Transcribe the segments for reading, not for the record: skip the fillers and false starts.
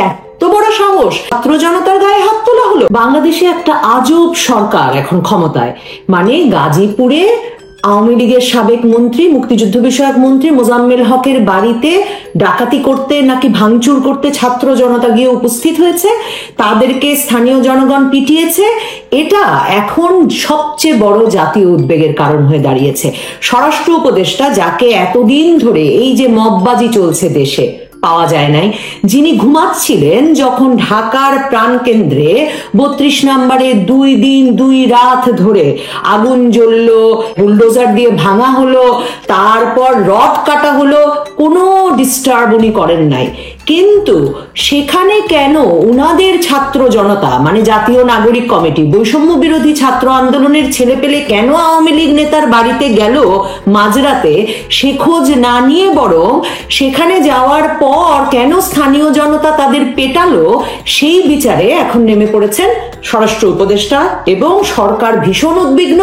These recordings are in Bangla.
এত বড় সাহস, ছাত্র জনতার গায়ে হাত তোলা হলো। বাংলাদেশে একটা আজব সরকার এখন ক্ষমতায়, মানে গাজীপুরে আওয়ামী লীগের সাবেক মন্ত্রী, মুক্তিযুদ্ধ বিষয়ক মন্ত্রী মোজাম্মেল হকের বাড়িতে ডাকাতি করতে নাকি ভাঙচুর করতে ছাত্র জনতা গিয়ে উপস্থিত হয়েছে, তাদেরকে স্থানীয় জনগণ পিটিয়েছে। এটা এখন সবচেয়ে বড় জাতীয় উদ্বেগের কারণ হয়ে দাঁড়িয়েছে। স্বরাষ্ট্র উপদেষ্টা, যাকে এতদিন ধরে এই যে মববাজি চলছে দেশে পাওয়া যায় নাই, যিনি ঘুমাচ্ছিলেন যখন ঢাকার প্রাণকেন্দ্রে 32 নম্বরে 2 দিন 2 রাত ধরে আগুন জ্বললো, বুলডোজার দিয়ে ভাঙা হলো, তারপর রড কাটা হলো, কোনো ডিস্টার্ব উনি করেন নাই। কিন্তু সেখানে কেন উনাদের ছাত্র জনতা, মানে জাতীয় নাগরিক কমিটি, বৈষম্য বিরোধী ছাত্র আন্দোলনের ছেলেপেলে কেন আওয়ামী লীগ নেতার বাড়িতে গেল মাঝরাতে, সে খোঁজ না নিয়ে বরং সেখানে যাওয়ার পর কেন স্থানীয় জনতা তাদের পেটালো, সেই বিচারে এখন নেমে পড়েছেন স্বরাষ্ট্র উপদেষ্টা। এবং সরকার ভীষণ উদ্বিগ্ন,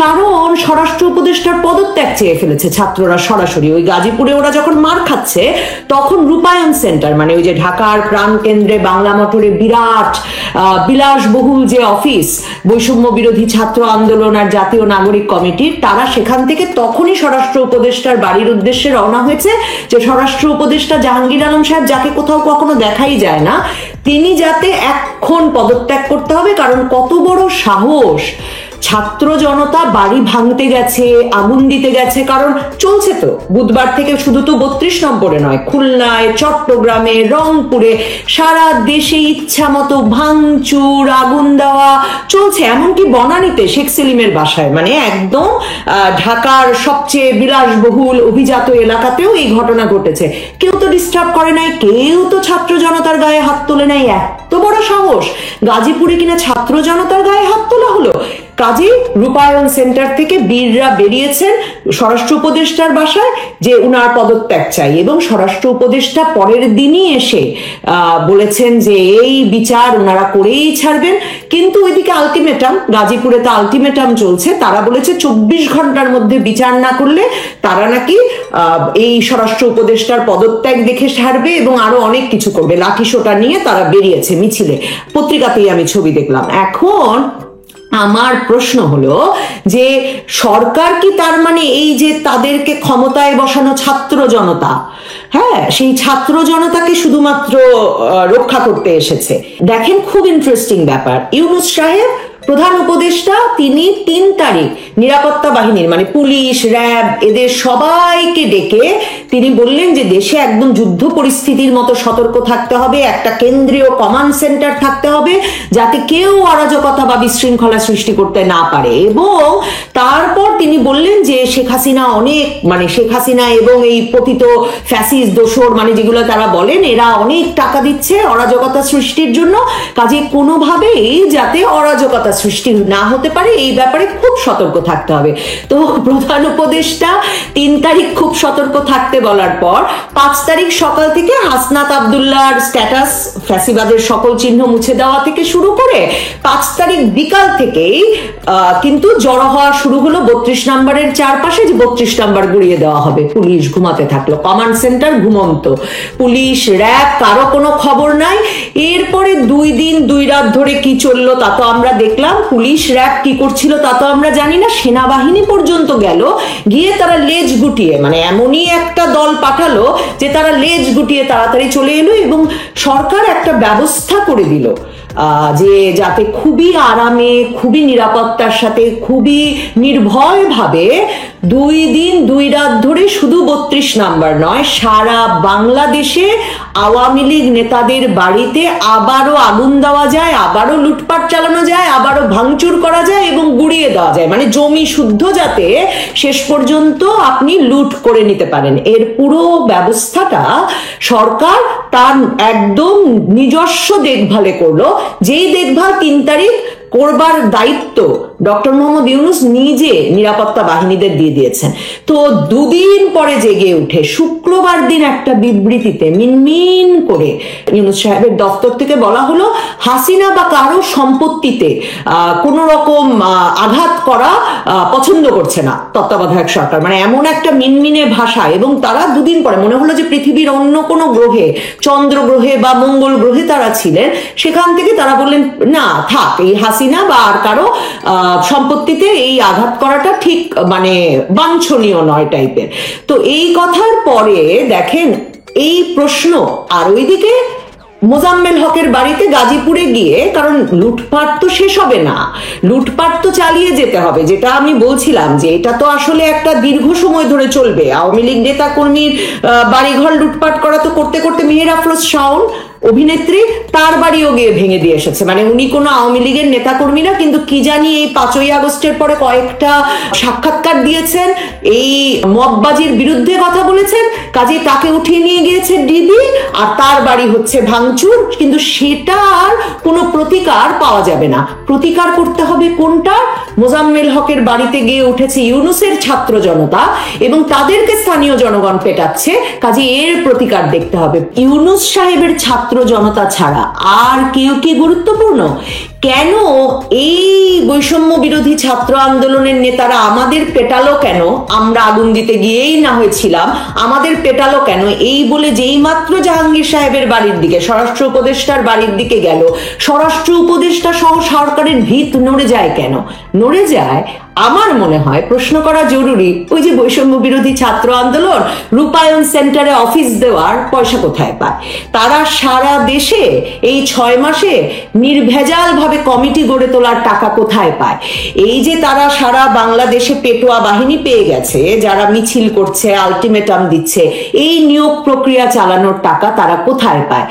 কারণ স্বরাষ্ট্র উপদেষ্টার পদত্যাগ চেয়ে ফেলেছে ছাত্ররা সরাসরি। ওই গাজীপুরে ওরা যখন মার খাচ্ছে, তখন রূপায়ণ সেন্টার, মানে ওই যে ঢাকার প্রাণকেন্দ্রে বাংলা মোটরে বিরাট বিলাসবহুল যে অফিস বৈষম্য বিরোধী ছাত্র আন্দোলন আর জাতীয় নাগরিক কমিটির, তারা সেখান থেকে তখনই স্বরাষ্ট্র উপদেষ্টার বাড়ির উদ্দেশ্যে রওনা হয়েছে যে স্বরাষ্ট্র উপদেষ্টা জাহাঙ্গীর আলম সাহেব, যাকে কোথাও কখনো দেখাই যায় না, তিনি যাতে এখন পদত্যাগ করতে হবে। কারণ কত বড় সাহস, ছাত্র জনতা বাড়ি ভাঙতে গেছে, আগুন দিতে গেছে। কারণ চলছে তো বুধবার থেকে, শুধু তো 32 নম্বরে নয়, খুলনায়, চট্টগ্রামে, রংপুরে, সারা দেশে ইচ্ছা মতো ভাঙচুর, আগুন দেওয়া চলছে। এমনকি বনানীতে শেখ সেলিমের বাসায়, মানে একদম ঢাকার সবচেয়ে বিলাসবহুল অভিজাত এলাকাতেও এই ঘটনা ঘটেছে। কেউ তো ডিস্টার্ব করে নাই, কেউ তো ছাত্র জনতার গায়ে হাত তোলে নাই। এত বড় সাহস, গাজীপুরে কিনা ছাত্র জনতার গায়ে হাত তোলা হলো। কাজী রূপায়ণ সেন্টার থেকে বীররা বেরিয়েছেন স্বরাষ্ট্র উপদেষ্টার বাসায় যে উনার পদত্যাগ চাই, এবং স্বরাষ্ট্র উপদেষ্টা পরের দিনই এসে বলেছেন যে এই বিচার ওনারা করেই ছাড়বেন। কিন্তু ওইদিকে আলটিমেটাম, গাজীপুরে তো আলটিমেটাম চলছে, তারা বলেছে 24 ঘন্টার মধ্যে বিচার না করলে তারা নাকি এই স্বরাষ্ট্র উপদেষ্টার পদত্যাগ দেখে ছাড়বে এবং আরো অনেক কিছু করবে। লাঠি সোটা নিয়ে তারা বেরিয়েছে মিছিলে, পত্রিকাতেই আমি ছবি দেখলাম। এখন আমার প্রশ্ন হলো যে সরকার কি তার মানে এই যে তাদেরকে ক্ষমতায় বসানো ছাত্র জনতা, হ্যাঁ, সেই ছাত্র জনতাকে শুধুমাত্র রক্ষা করতে এসেছে? দেখেন, খুব ইন্টারেস্টিং ব্যাপার। ইউনূস সাহেব প্রধান উপদেষ্টা, তিনি 3 তারিখ নিরাপত্তা বাহিনীর, মানে পুলিশ, র্যাব, এদের সবাইকে ডেকে তিনি বললেন যে দেশে একদম যুদ্ধ পরিস্থিতির মতো সতর্ক থাকতে হবে, একটা কেন্দ্রীয় কমান্ড সেন্টার থাকতে হবে যাতে কেউ অরাজকতা বা বিশৃঙ্খলা সৃষ্টি করতে না পারে। এবং তারপর তিনি বললেন যে শেখ হাসিনা অনেক, মানে শেখ হাসিনা এবং এই পতিত ফ্যাসিস্ট দোসর, মানে যেগুলো তারা বলেন, এরা অনেক টাকা দিচ্ছে অরাজকতা সৃষ্টির জন্য, কাজে কোনোভাবেই যাতে অরাজকতা সৃষ্টি না হতে পারে এই ব্যাপারে খুব সতর্ক থাকতে হবে। তো প্রধান উপদেষ্টা 3 তারিখ খুব সতর্ক থাকতে বলার পর 5 তারিখ সকাল থেকে হাসনাত আব্দুল্লাহর স্ট্যাটাস, ফ্যাসিবাদের সকল চিহ্ন মুছে দেওয়া থেকে শুরু করে 5 তারিখ বিকাল থেকেই কিন্তু জড়ো হওয়া শুরু হলো 32 নম্বরের চারপাশে, যে 32 নম্বর গুড়িয়ে দেওয়া হবে। পুলিশ ঘুমাতে থাকলো, কমান্ড সেন্টার ঘুমন্ত, পুলিশ, র্যাব, কারো কোনো খবর নাই। এরপরে 2 দিন 2 রাত ধরে কি চললো তা তো আমরা দেখলাম। পুলিশ, র্যাব কি করছিল তা তো আমরা জানি না। সেনাবাহিনী পর্যন্ত গেল, গিয়ে তারা লেজ গুটিয়ে, মানে এমনই একটা দল পাঠালো যে তারা লেজ গুটিয়ে তাড়াতাড়ি চলে এলো এবং সরকার একটা ব্যবস্থা করে দিল যে যাতে খুবই আরামে, খুবই নিরাপত্তার সাথে, খুবই নির্ভয় ভাবে 2 দিন 2 রাত ধরে শুধু 32 নাম্বার নয়, সারা বাংলাদেশে আওয়ামী লীগ নেতাদের বাড়িতে আবারও আগুন দেওয়া যায়, আবারও লুটপাট চালানো যায়, আবারও ভাঙচুর করা যায় এবং গুড়িয়ে দেওয়া যায়। মানে জমি শুদ্ধ যাতে শেষ পর্যন্ত আপনি লুট করে নিতে পারেন, এর পুরো ব্যবস্থাটা সরকার তার একদম নিজস্ব দেখভালে করলো। যেই দেখভাল 3 তারিখ করবার দায়িত্ব ডক্টর মোহাম্মদ ইউনূস নিজে নিরাপত্তা বাহিনীদের দিয়ে দিয়েছেন। তো দুদিন পরে জেগে উঠে শুক্রবার দিন একটা বিবৃতিতে মিনমিন করে ইউনূস সাহেবের দপ্তর থেকে বলা হলো হাসিনা বা কারো সম্পত্তিতে কোন রকম আঘাত করা পছন্দ করছে না তত্ত্বাবধায়ক সরকার, মানে এমন একটা মিনমিনে ভাষা। এবং তারা দুদিন পরে মনে হলো যে পৃথিবীর অন্য কোনো গ্রহে, চন্দ্র গ্রহে বা মঙ্গল গ্রহে তারা ছিলেন, সেখান থেকে তারা বললেন না থাক, এই হাসিনা বা আর কারো সম্পত্তিতে এই আঘাত করাটা ঠিক মানে বাঞ্ছনীয় নয় টাইপের। তো এই কথার পরে দেখেন এই প্রশ্ন, আর ওইদিকে মোজাম্মেল হকের বাড়িতে গাজীপুরে গিয়ে, কারণ লুটপাট তো শেষ হবে না, লুটপাট তো চালিয়ে যেতে হবে, যেটা আমি বলছিলাম যে এটা তো আসলে একটা দীর্ঘ সময় ধরে চলবে। আওয়ামী লীগ নেতা কর্মীর বাড়িঘর লুটপাট করা তো করতে করতে মেহের আফরোজ শাওন অভিনেত্রী তার বাড়িও গিয়ে ভেঙে দিয়ে এসেছে। মানে উনি কোনো আওয়ামী লীগের নেতাকর্মী না, কিন্তু কি জানি এই 5ই আগস্টের পরে কয়েকটা সাক্ষাৎকার দিয়েছেন, এই মববাজির বিরুদ্ধে কথা বলেছেন, কাজে তাকে উঠিয়ে নিয়ে গিয়েছে ডিবি, আর তার বাড়ি হচ্ছে ভাঙচুর। কিন্তু সেটার কোনো প্রতিকার পাওয়া যাবে না। প্রতিকার করতে হবে কোনটা? মোজাম্মেল হকের বাড়িতে গিয়ে উঠেছে ইউনূসের ছাত্র জনতা এবং তাদেরকে স্থানীয় জনগণ পেটাচ্ছে, কাজে এর প্রতিকার দেখতে হবে। ইউনূস সাহেবের ছাত্র জনতা ছাড়া আর কেউ কি গুরুত্বপূর্ণ? কেন এই বৈষম্য বিরোধী ছাত্র আন্দোলনের নেতারা আমাদের পেটালো কেন? আমরা আগুন দিতে গিয়েই না হয়েছিলাম, আমাদের পেটালো কেন এই বলে যেই মাত্র জাহাঙ্গীর সাহেবের বাড়ির দিকে, স্বরাষ্ট্র উপদেষ্টার বাড়ির দিকে গেল, স্বরাষ্ট্র উপদেষ্টা সহ সরকারের ভিত নড়ে যায় কেন? নড়ে যায় আমার মনে হয় প্রশ্ন করা জরুরি, ওই যে বৈষম্য বিরোধী ছাত্র আন্দোলন রূপায়ণ সেন্টারে অফিস দেওয়ার পয়সা কোথায় পায়? তারা সারা দেশে এই 6 মাসে নির্ভেজাল ভাবে কমিটি গড়ে তোলার টাকা কোথায় পায়? এই যে তারা সারা বাংলাদেশে পেটোয়া বাহিনী পেয়ে গেছে, যারা মিছিল করছে, আলটিমেটাম দিচ্ছে, এই নিয়োগ প্রক্রিয়া চালানোর টাকা তারা কোথায় পায়?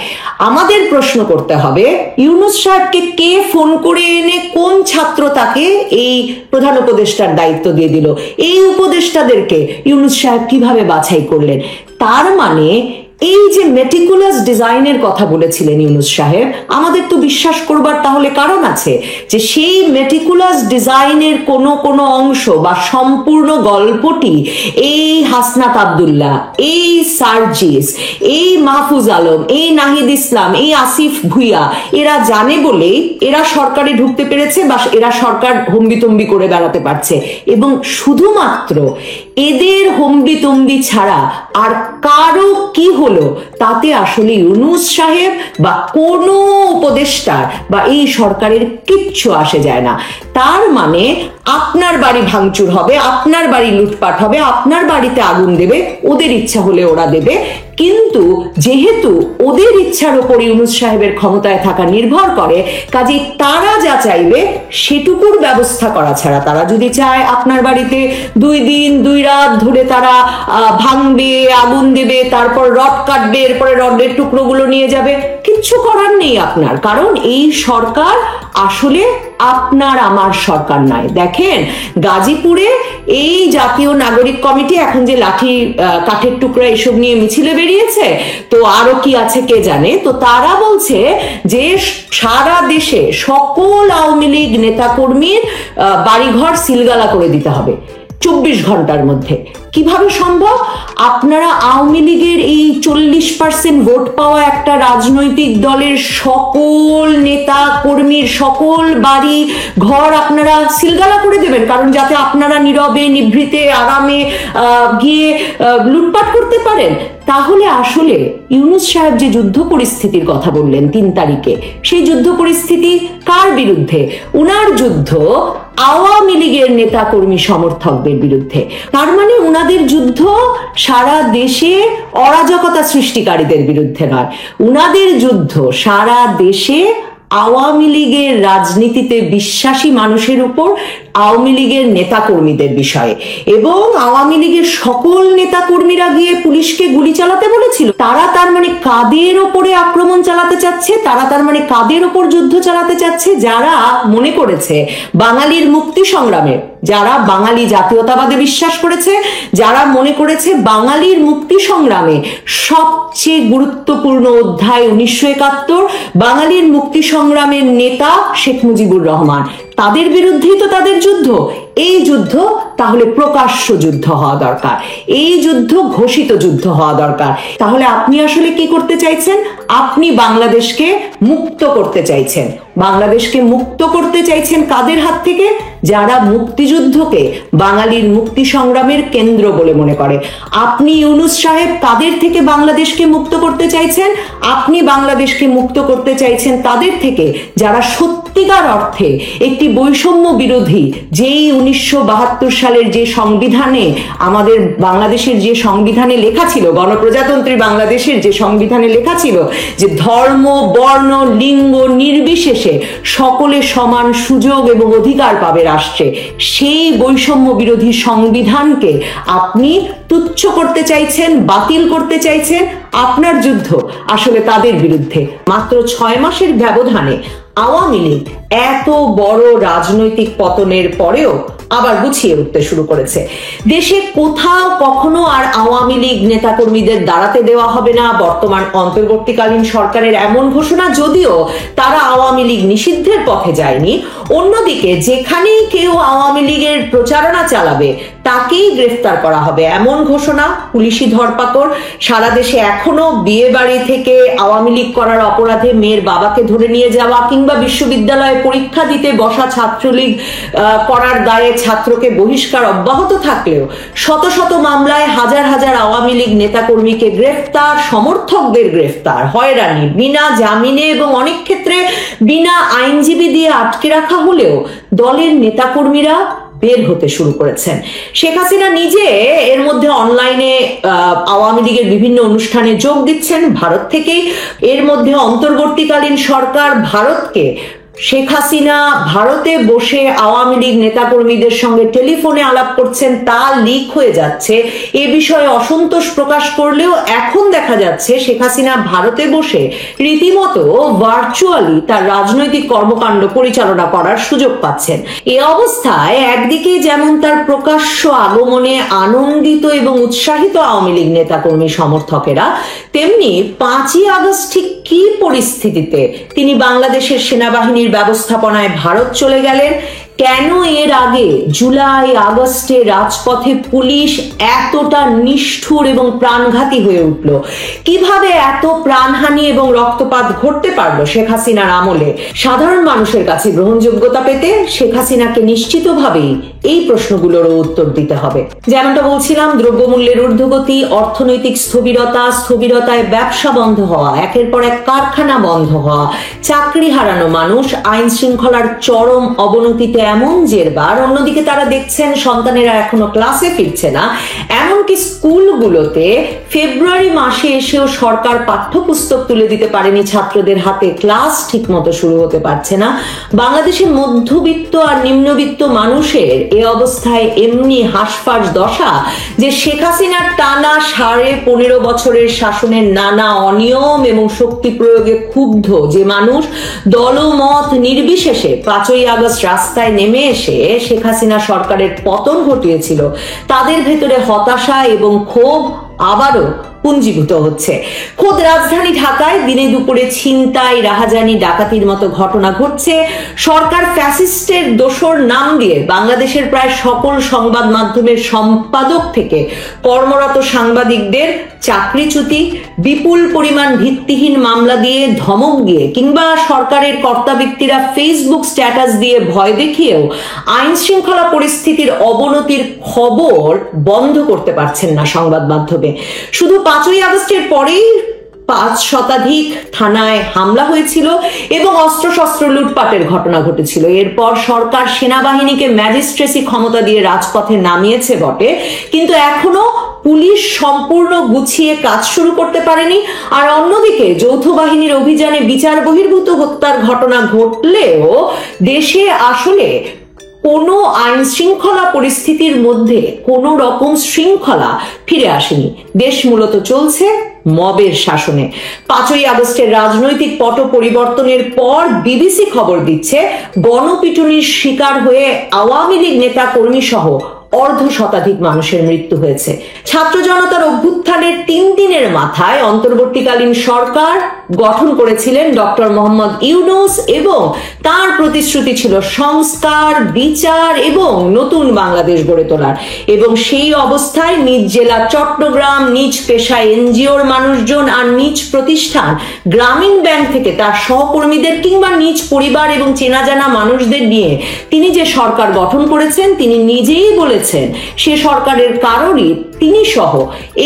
আমাদের প্রশ্ন করতে হবে ইউনূস সাহেবকে কে ফোন করে এনে কোন ছাত্র তাকে এই প্রধান উপদেষ্টার দায়িত্ব দিয়ে দিল? এই উপদেষ্টাদেরকে ইউনূস সাহেব কিভাবে বাছাই করলেন? তার মানে এই যে মেটিকুলাস ডিজাইনের কথা বলেছিলেন ইউনূস সাহেব, আমাদের তো বিশ্বাস করবার তাহলে কারণ আছে যে সেই মেটিকুলাস ডিজাইনের কোনো অংশ বা সম্পূর্ণ গল্পটি এই হাসনাত আব্দুল্লাহ, এই সার্জিস, এই মাহফুজ আলম, এই নাহিদ ইসলাম, এই আসিফ ভুইয়া এরা জানে বলেই এরা সরকারে ঢুকতে পেরেছে বা এরা সরকার হম্বিতম্বি করে বেড়াতে পারছে। এবং শুধুমাত্র এদের হম্বিতম্বি ছাড়া আর কারো কি হলো তাতে আসলে ইউনূস সাহেব বা কোনো উপদেষ্টার বা এই সরকারের কিচ্ছু আসে যায় না। তার মানে আপনার বাড়ি ভাঙচুর হবে, আপনার বাড়ি লুটপাট হবে, আপনার বাড়িতে আগুন দেবে, ওদের ইচ্ছা হলে ওরা দেবে। কিন্তু যেহেতু ওদের ইচ্ছার উপর ইউনূস সাহেবের ক্ষমতায় থাকা নির্ভর করে, কাজে তারা যা চাইবে সেটুকুর ব্যবস্থা করা ছাড়া, তারা যদি চায় আপনার বাড়িতে 2 দিন 2 রাত ধরে তারা ভাঙবে, আগুন দেবে, তারপর রড কাটবে, এরপরে রডের টুকরোগুলো নিয়ে যাবে, কিচ্ছু করার নেই আপনার। কারণ এই সরকার আসলে আপনার আমার সরকার নয়। দেখেন গাজীপুরে এই জাতীয় নাগরিক কমিটি এখন যে লাঠি কাঠের টুকরা এসব নিয়ে মিছিলে বেরিয়েছে, তো আরো কি আছে কে জানে, তো তারা বলছে যে সারা দেশে সকল আওয়ামী লীগ নেতাকর্মীর বাড়িঘর সিলগালা করে দিতে হবে 24 ঘন্টার মধ্যে। কিভাবে সম্ভব? আপনারা আওয়ামী লীগের এই 40% ভোট পাওয়া একটা রাজনৈতিক দলের সকল নেতা কর্মীর সকল বাড়ি ঘর আপনারা সিলগালা করে দেবেন, কারণ যাতে আপনারা নীরবে নিভৃতে আরামে গিয়ে লুটপাট করতে পারেন। তাহলে আসলে ইউনূস সাহেব যে যুদ্ধ পরিস্থিতির কথা বললেন 3 তারিখে, সেই যুদ্ধ পরিস্থিতি কার বিরুদ্ধে? উনার যুদ্ধ আওয়ামী লীগের নেতা কর্মী সমর্থকদের বিরুদ্ধে। তার মানে উনাদের যুদ্ধ সারা দেশে অরাজকতা সৃষ্টিকারীদের বিরুদ্ধে নয়, উনাদের যুদ্ধ সারা দেশে আওয়ামী লীগের রাজনীতিতে বিশ্বাসী মানুষের উপর, আওয়ামী লীগের নেতাকর্মীদের বিষয়ে। এবং আওয়ামী লীগের সকল নেতাকর্মীরা গিয়ে পুলিশকে গুলি চালাতে বলেছিল। তারা তার মানে কাদের ওপরে আক্রমণ চালাতে চাচ্ছে? তারা তার মানে কাদের ওপর যুদ্ধ চালাতে চাচ্ছে? যারা মনে করেছে বাঙালির মুক্তি সংগ্রামে যারা বাঙালি জাতীয়তাবাদে বিশ্বাস করেছে, যারা মনে করেছে বাঙালির মুক্তি সংগ্রামে সবচেয়ে গুরুত্বপূর্ণ অধ্যায় 1971, বাঙালির মুক্তি সংগ্রামের নেতা শেখ মুজিবুর রহমান, তাদের বিরুদ্ধেই তো তাদের যুদ্ধ। এই যুদ্ধ তাহলে প্রকাশ্য যুদ্ধ হওয়া দরকার, এই যুদ্ধ ঘোষিত যুদ্ধ হওয়া দরকার। তাহলে আপনি আসলে কি করতে চাইছেন? আপনি বাংলাদেশকে মুক্ত করতে চাইছেন। বাংলাদেশকে মুক্ত করতে চাইছেন কাদের হাত থেকে? যারা মুক্তিযুদ্ধকে বাঙালির মুক্তি সংগ্রামের কেন্দ্র বলে মনে করে। আপনি ইউনূস সাহেব কাদের থেকে বাংলাদেশকে মুক্ত করতে চাইছেন? আপনি বাংলাদেশকে মুক্ত করতে চাইছেন তাদের থেকে যারা সত্যিকার অর্থে একটি বৈষম্য বিরোধী, যেই 1972 সালের যে সংবিধানে, আমাদের বাংলাদেশের যে সংবিধানে লেখা ছিল, গণপ্রজাতন্ত্রী বাংলাদেশের যে সংবিধানে লেখা ছিল যে ধর্ম, বর্ণ, লিঙ্গ নির্বিশেষে সকলে সমান সুযোগ এবং অধিকার পাবে রাষ্ট্রে, সেই বৈষম্য বিরোধী সংবিধানকে আপনি তুচ্ছ করতে চাইছেন, বাতিল করতে চাইছেন। আপনার যুদ্ধ আসলে তাদের বিরুদ্ধে। মাত্র 6 মাসের ব্যবধানে আওয়ামী লীগ এত বড় রাজনৈতিক পতনের পরেও আবার গুছিয়ে উঠতে শুরু করেছে। দেশে কোথাও কখনো আর আওয়ামী লীগ নেতাকর্মীদের দাঁড়াতে দেওয়া হবে না। বর্তমান অন্তর্বর্তীকালীন সরকারের এমন ঘোষণা, যদিও তারা আওয়ামী লীগ নিষিদ্ধের পথে যায়নি, অন্যদিকে যেখানেই কেউ আওয়ামী লীগের প্রচারণা চালাবে তাকেই গ্রেফতার করা হবে এমন ঘোষণা, পুলিশি ধরপাকড়। সারা দেশে এখনো বিয়ে বাড়ি থেকে আওয়ামী লীগ করার অপরাধে মেয়ের বাবাকে ধরে নিয়ে যাওয়া, কিংবা বিশ্ববিদ্যালয়ে পরীক্ষা দিতে বসা ছাত্রলীগ করার দায়ে ছাত্রকে বহিষ্কার অব্যাহত থাকলেও শত শত মামলায় হাজার হাজার আওয়ামী লীগ নেতাকর্মীকে গ্রেফতার, সমর্থকদের গ্রেফতার, হয়রানি, বিনা জামিনে এবং অনেক ক্ষেত্রে বিনা আইনজীবী দিয়ে আটকে রাখা হলেও দলের নেতাকর্মীরা বের হতে শুরু করেছেন। শেখ হাসিনা নিজে এর মধ্যে অনলাইনে আওয়ামী লীগের বিভিন্ন অনুষ্ঠানে যোগ দিচ্ছেন ভারত থেকেই। এর মধ্যে অন্তর্বর্তীকালীন সরকার ভারতকে, শেখ হাসিনা ভারতে বসে আওয়ামী লীগ নেতাকর্মীদের সঙ্গে টেলিফোনে আলাপ করছেন, তা লিক হয়ে যাচ্ছে। এ বিষয়ে অসন্তোষ প্রকাশ করলেও এখন দেখা যাচ্ছে শেখ হাসিনা ভারতে বসে রীতিমতো ভার্চুয়ালি তার রাজনৈতিক কর্মকাণ্ড পরিচালনা করার সুযোগ পাচ্ছেন। এ অবস্থায় একদিকে যেমন তার প্রকাশ্য আগমনে আনন্দিত এবং উৎসাহিত আওয়ামী লীগ নেতাকর্মী সমর্থকেরা, তেমনি 5ই আগস্ট ঠিক কি পরিস্থিতিতে তিনি বাংলাদেশের সেনাবাহিনীর ব্যবস্থাপনায় ভারত চলে গেলেন, কেন এর আগে জুলাই আগস্টে রাজপথে পুলিশ এতটা নিষ্ঠুর এবং প্রাণঘাতী হয়ে উঠল, কিভাবে এত প্রাণহানি এবং রক্তপাত ঘটতে পারলো শেখ হাসিনার আমলে, সাধারণ মানুষের কাছে গ্রহণযোগ্যতা পেতে শেখ হাসিনাকে নিশ্চিতভাবেই এই প্রশ্নগুলোরও উত্তর দিতে হবে। যেমনটা বলছিলাম, দ্রব্যমূল্যের ঊর্ধ্বগতি, অর্থনৈতিক স্থবিরতায় ব্যবসা বন্ধ হওয়া, একের পর এক কারখানা বন্ধ হওয়া, চাকরি হারানো মানুষ, আইন শৃঙ্খলার চরম অবনতিতে এমন জেরবার। অন্যদিকে তারা দেখছেন সন্তানেরা এখনো ক্লাসে ফিরছে না, এমনকি স্কুলগুলোতে ফেব্রুয়ারি মাসে এসেও সরকার পাঠ্যপুস্তক তুলে দিতে পারেনি ছাত্রদের হাতে, ক্লাস ঠিক মতো শুরু হতে পারছে না। বাংলাদেশের মধ্যবিত্ত আর নিম্নবিত্ত মানুষের এ অবস্থায় এমনি হাসফাস দশা যে শেখ হাসিনার টানা 15.5 বছরের শাসনের নানা অনিয়ম এবং শক্তি প্রয়োগে ক্ষুব্ধ যে মানুষ দলমত নির্বিশেষে 5ই আগস্ট রাস্তায় নেমে এসে শেখ হাসিনা সরকারের পতন ঘটিয়েছিল, তাদের ভেতরে হতাশা এবং ক্ষোভ আবারও পুঞ্জীভূত হচ্ছে। খোদ রাজধানী ঢাকায় দিনে দুপুরে ছিনতাই, রাহাজানি, ডাকাতির মতো ঘটনা ঘটছে। সরকার ফ্যাসিস্টের দোসর নাম দিয়ে বাংলাদেশের প্রায় সকল সংবাদ মাধ্যমের সম্পাদক থেকে কর্মরত সাংবাদিকদের চাকরিচ্যুতি, বিপুল পরিমাণ ভিত্তিহীন মামলা দিয়ে, ধমক দিয়ে, কিংবা সরকারের কর্তা ব্যক্তিরা ফেসবুক স্ট্যাটাস দিয়ে ভয় দেখিয়েও আইন শৃঙ্খলা পরিস্থিতির অবনতির খবর বন্ধ করতে পারছেন না সংবাদ মাধ্যমে। শুধু 5ই আগস্টের পরেই 5 শতাধিক থানায় হামলা হয়েছিল এবং অস্ত্রশস্ত্র লুটপাটের ঘটনা ঘটেছিল। এরপর সরকার সেনাবাহিনীকে ম্যাজিস্ট্রেসি ক্ষমতা দিয়ে রাজপথে নামিয়েছে বটে, কিন্তু এখনো পুলিশ সম্পূর্ণ গুছিয়ে কাজ শুরু করতে পারেনি। আর অন্যদিকে যৌথ বাহিনীর অভিযানে বিচার বহির্ভূত হত্যার ঘটনা ঘটলেও দেশে আসলে কোনো আইন শৃঙ্খলা পরিস্থিতির মধ্যে কোনো রকম শৃঙ্খলা ফিরে আসেনি। দেশ মূলত চলছে মবের শাসনে। 5ই আগস্টের রাজনৈতিক পট পরিবর্তনের পর বিবিসি খবর দিচ্ছে, গণপিটুনির শিকার হয়ে আওয়ামী লীগ নেতা কর্মী সহ অর্ধশতাধিক মানুষের মৃত্যু হয়েছে। ছাত্র জনতার অভ্যুত্থানের 3 দিনের মাথায় অন্তর্বর্তীকালীন সরকার গঠন করেছিলেন ডক্টর মোহাম্মদ ইউনূস এবং তার প্রতিশ্রুতি ছিল সংস্কার, বিচার এবং নতুন বাংলাদেশ গড়ে তোলার। এবং সেই অবস্থায় নিজ জেলা চট্টগ্রাম, নিজ পেশায় এনজিওর মানুষজন আর নিজ প্রতিষ্ঠান গ্রামীণ ব্যাংক থেকে তার সহকর্মীদের কিংবা নিজ পরিবার এবং চেনা জানা মানুষদের নিয়ে তিনি যে সরকার গঠন করেছেন, তিনি নিজেই বলেছেন সে সরকারের কারোরই তিনি সহ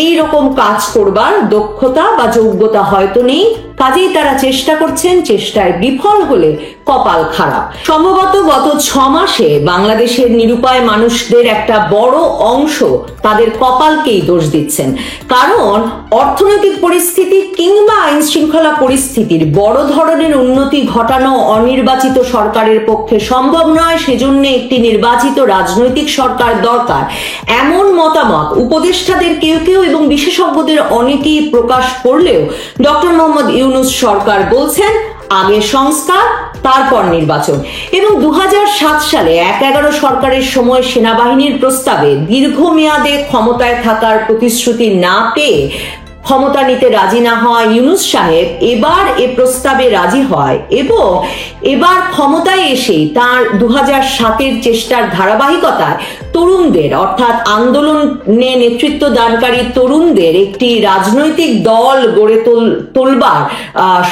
এই রকম কাজ করবার দক্ষতা বা যোগ্যতা হয়তো নেই। কাজেই তারা চেষ্টা করছেন, চেষ্টায় বিফল হলে কপাল খারাপ। সম্ভবত গত 6 মাসে বাংলাদেশের নিরুপায় মানুষদের একটা বড় অংশ তাদের কপালকেই দোষ দিচ্ছেন। কারণ অর্থনৈতিক পরিস্থিতি কিংবা আইন শৃঙ্খলা পরিস্থিতির বড় ধরনের উন্নতি ঘটানো অনির্বাচিত সরকারের পক্ষে সম্ভব নয়, সেজন্য একটি নির্বাচিত রাজনৈতিক সরকার দরকার, এমন মতামত উপদেষ্টাদের কেউ কেউ এবং বিশেষজ্ঞদের অনেকেই প্রকাশ করলেও ডক্টর মোহাম্মদ ইউনূস সরকার বলছেন আগে সংস্কার তারপর নির্বাচন। এবং 2007 সালে 1/11 সরকারের সময় সেনাবাহিনীর প্রস্তাবে দীর্ঘমেয়াদে ক্ষমতায় থাকার প্রতিশ্রুতি না পেয়ে ক্ষমতা নিতে রাজি না হওয়া ইউনূস সাহেব এবার এ প্রস্তাবে রাজি হয় এবং এবার ক্ষমতায় এসেই তার 2007-এর চেষ্টার ধারাবাহিকতায় তরুণদের অর্থাৎ আন্দোলনে নেতৃত্ব দানকারী তরুণদের একটি রাজনৈতিক দল গড়ে তোলবার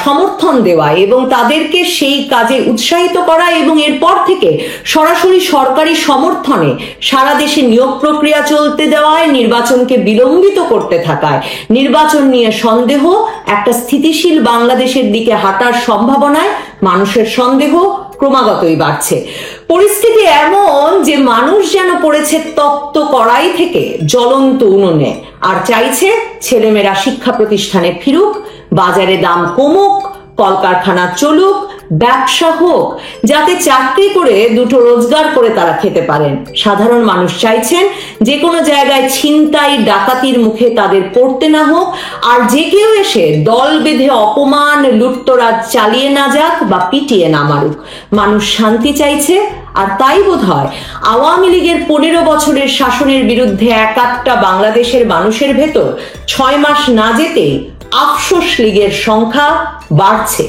সমর্থন দেওয়া এবং তাদেরকে সেই কাজে উৎসাহিত করা এবং এরপর থেকে সরাসরি সরকারি সমর্থনে সারা দেশে নিয়োগ প্রক্রিয়া চলতে দেওয়ায়, নির্বাচনকে বিলম্বিত করতে থাকায়, নির্বাচন নিয়ে সন্দেহ, একটা স্থিতিশীল বাংলাদেশের দিকে হাঁটার সম্ভাবনায় মানুষের সন্দেহ ক্রমাগতই বাড়ছে। পরিস্থিতি এমন যে মানুষ যেন পড়েছে তপ্ত কড়াই থেকে জ্বলন্ত উনুনে আর চাইছে ছেলেমেয়েরা শিক্ষা প্রতিষ্ঠানে ফিরুক, বাজারে দাম কমুক, কলকারখানা চলুক, ব্যবসা হোক, যাতে চাকরি করে দুটো রোজগার করে তারা খেতে পারেন। সাধারণ মানুষ চাইছেন যে কোনো জায়গায় ছিনতাই ডাকাতির মুখে তাদের পড়তে না হোক, আর যে কেউ এসে দল বেঁধে অপমান লুটতরাজ চালিয়ে না যাক বা পিটিয়ে না মারুক। মানুষ শান্তি চাইছে, আর তাই বোধহয় আওয়ামী লীগের 15 বছরের শাসনের বিরুদ্ধে একাত্তা বাংলাদেশের মানুষের ভেতর 6 মাস না যেতেই আফসোস লীগের সংখ্যা বাড়ছে।